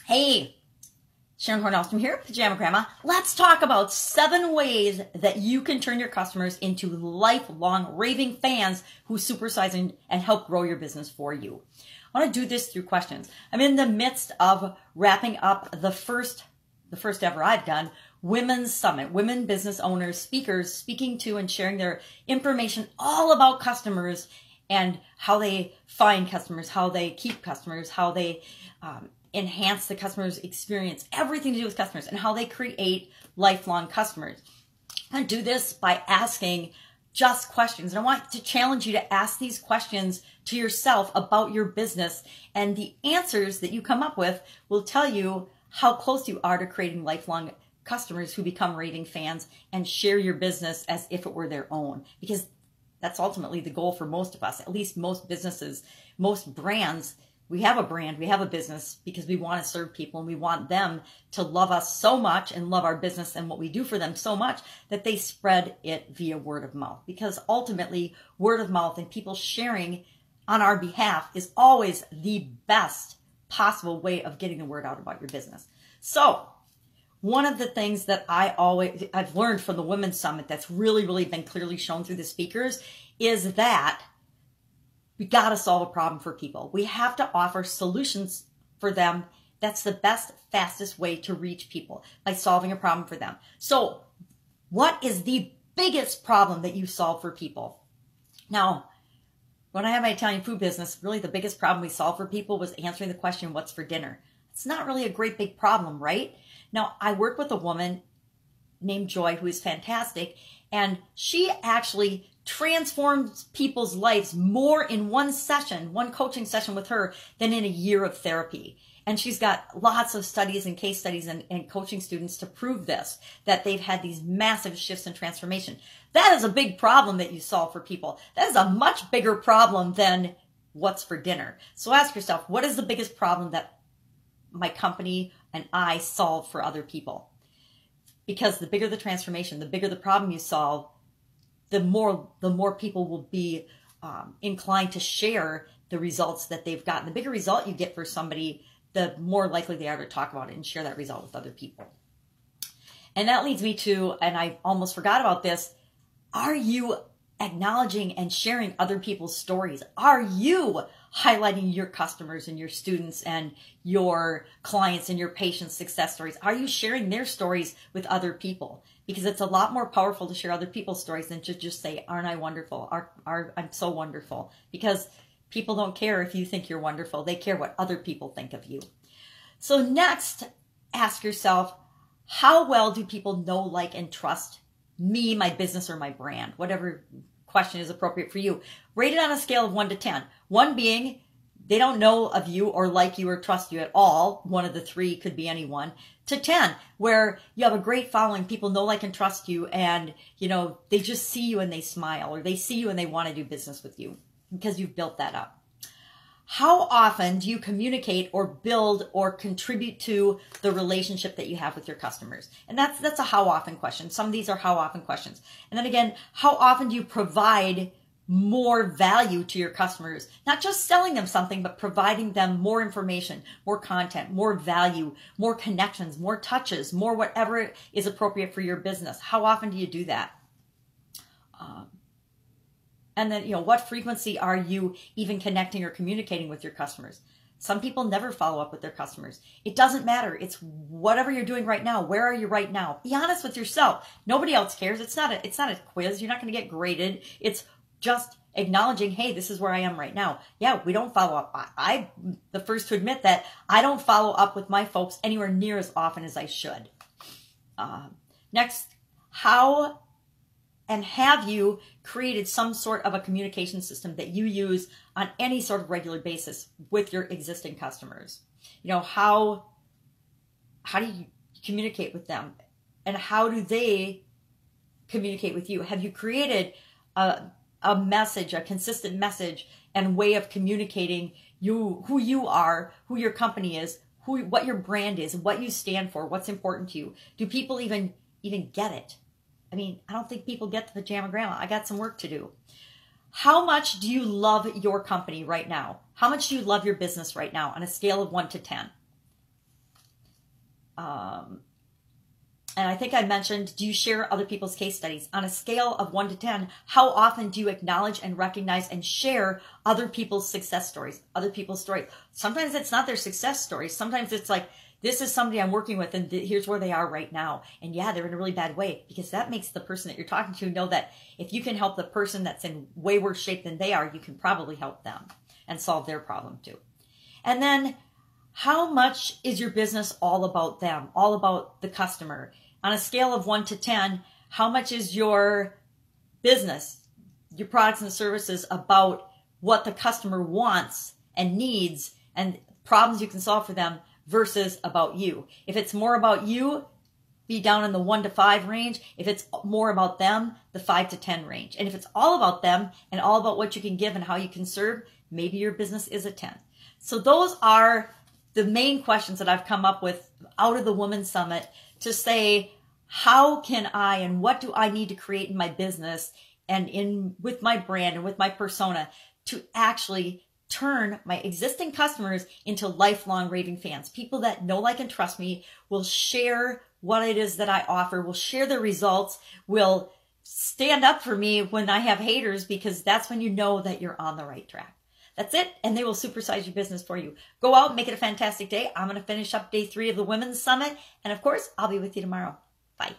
Hey, Sharon Horne-Ellstrom here, Pajama Grandma. Let's talk about 7 ways that you can turn your customers into lifelong raving fans who supersize and help grow your business for you. I want to do this through questions. I'm in the midst of wrapping up the first ever I've done, Women's Summit, women business owners, speakers, speaking to and sharing their information all about customers and how they find customers, how they keep customers, how they enhance the customer's experience, everything to do with customers, and how they create lifelong customers. I do this by asking just questions. And I want to challenge you to ask these questions to yourself about your business, and the answers that you come up with will tell you how close you are to creating lifelong customers who become raving fans and share your business as if it were their own. Because that's ultimately the goal for most of us, at least most businesses, most brands. We have a brand, we have a business because we want to serve people and we want them to love us so much and love our business and what we do for them so much that they spread it via word of mouth. Because ultimately, word of mouth and people sharing on our behalf is always the best possible way of getting the word out about your business. So, one of the things that I've learned from the Women's Summit that's really been clearly shown through the speakers is that we got to solve a problem for people. We have to offer solutions for them. That's the best, fastest way to reach people, by solving a problem for them. So what is the biggest problem that you solve for people? Now, when I had my Italian food business, really the biggest problem we solved for people was answering the question, what's for dinner? It's not really a great big problem, right? Now, I work with a woman named Joy who is fantastic, and she actually transforms people's lives more in one coaching session with her than in a year of therapy. And she's got lots of studies and case studies and coaching students to prove this, that they've had these massive shifts in transformation. That is a big problem that you solve for people. That is a much bigger problem than what's for dinner. So ask yourself, what is the biggest problem that my company and I solve for other people? Because the bigger the transformation, the bigger the problem you solve, the more people will be inclined to share the results that they've gotten. The bigger result you get for somebody, the more likely they are to talk about it and share that result with other people. And that leads me to, and I almost forgot about this, are you acknowledging and sharing other people's stories? Are you highlighting your customers and your students and your clients and your patients' success stories? Are you sharing their stories with other people? Because it's a lot more powerful to share other people's stories than to just say, aren't I wonderful? I'm so wonderful. Because people don't care if you think you're wonderful. They care what other people think of you. So next, ask yourself, how well do people know, like, and trust me, my business, or my brand? Whatever question is appropriate for you. Rate it on a scale of 1 to 10. 1 being they don't know of you or like you or trust you at all. One of the 3 could be anyone. To 10, where you have a great following, people know, like, and trust you, and they just see you and they smile, or they see you and they want to do business with you because you've built that up. How often do you communicate or build or contribute to the relationship that you have with your customers? And that's a how often question. Some of these are how often questions. And then again, how often do you provide more value to your customers? Not just selling them something, but providing them more information, more content, more value, more connections, more touches, more whatever is appropriate for your business. How often do you do that? And then, what frequency are you even connecting or communicating with your customers? Some people never follow up with their customers. It doesn't matter. It's whatever you're doing right now. Where are you right now? Be honest with yourself. Nobody else cares. It's not a quiz. You're not going to get graded. It's just acknowledging, hey, this is where I am right now. Yeah, we don't follow up. I'm the first to admit that I don't follow up with my folks anywhere near as often as I should. Next, how and have you created some sort of a communication system that you use on any sort of regular basis with your existing customers? How do you communicate with them? And how do they communicate with you? Have you created a message, a consistent message and way of communicating who you are, who your company is, what your brand is, what you stand for, what's important to you? Do people even get it? I mean, I don't think people get the Pajama Grandma. I got some work to do. How much do you love your company right now? How much do you love your business right now on a scale of 1 to 10? And I think I mentioned, do you share other people's case studies? On a scale of 1 to 10, how often do you acknowledge and recognize and share other people's success stories, other people's stories? Sometimes it's not their success stories. Sometimes it's like, this is somebody I'm working with and here's where they are right now. And yeah, they're in a really bad way, because that makes the person that you're talking to know that if you can help the person that's in way worse shape than they are, you can probably help them and solve their problem too. And then how much is your business all about them, all about the customer? On a scale of 1 to 10, how much is your business, your products and services about what the customer wants and needs and problems you can solve for them versus about you? If it's more about you, be down in the 1 to 5 range. If it's more about them, the 5 to 10 range. And if it's all about them and all about what you can give and how you can serve, maybe your business is a 10. So those are the main questions that I've come up with out of the Women's Summit to say, how can I and what do I need to create in my business and with my brand and with my persona to actually turn my existing customers into lifelong raving fans, people that know, like, and trust me, will share what it is that I offer, will share the results, will stand up for me when I have haters, because that's when you know that you're on the right track. That's it, and they will supersize your business for you. Go out and make it a fantastic day. I'm going to finish up day 3 of the Women's Summit, and of course, I'll be with you tomorrow. Bye.